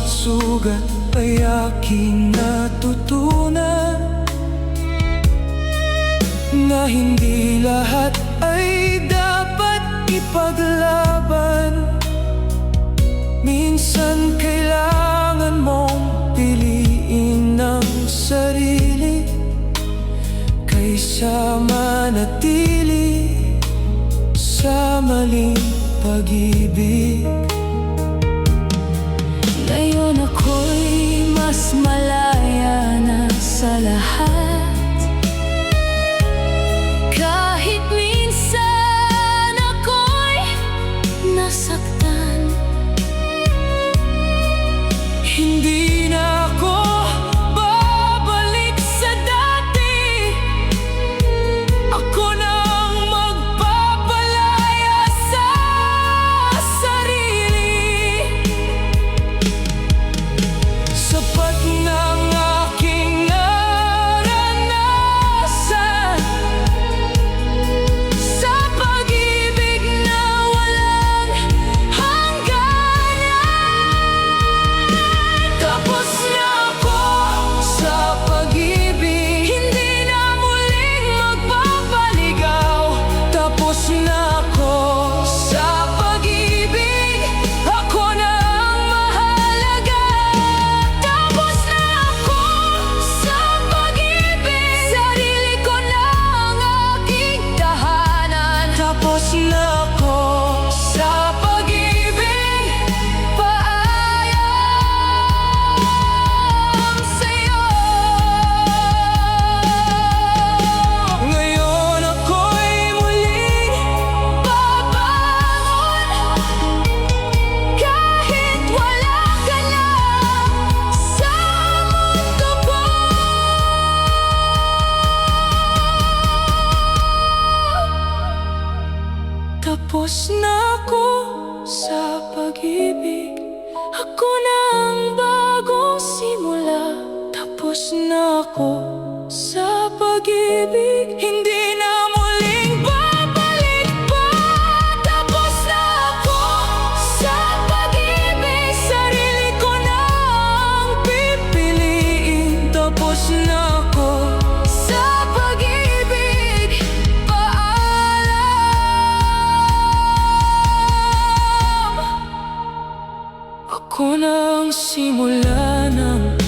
bawat sugat ay aking natutunan na hindi lahat ay dapat ipaglaban. Minsan kailangan mong piliin ang sarili kaysa manatili sa maling pag-ibig. Ngayon ako'y mas malaya na sa lahat. Kahit minsan ako'y nasaktan, Hindi na ako babalik sa dati. Ako nang magpapalaya sa sarili. Sapat ng aking naranasan sa pag-ibig na walang hangganan. Tapos na ako sa pag-ibig, hindi na muling magpapaligaw. Tapos na ako sa pag-ibig, ako na ang mahalaga. Tapos na ako sa pag-ibig, sarili ko na ang aking tahanan. Tapos na ako sa pag-ibig, paalam sa'yo. Ngayon ako'y muling babangon, kahit wala ka na sa mundo ko. Tapos na ako sa pag-ibig, ako na ang bagong simula. Tapos na ako sa pag-ibig, hindi na muling babalik pa. Tapos na ako sa pag-ibig, sarili ko na ang pipiliin. Tapos na ako sa pag-ibig, paalam. Ako na ang simula ng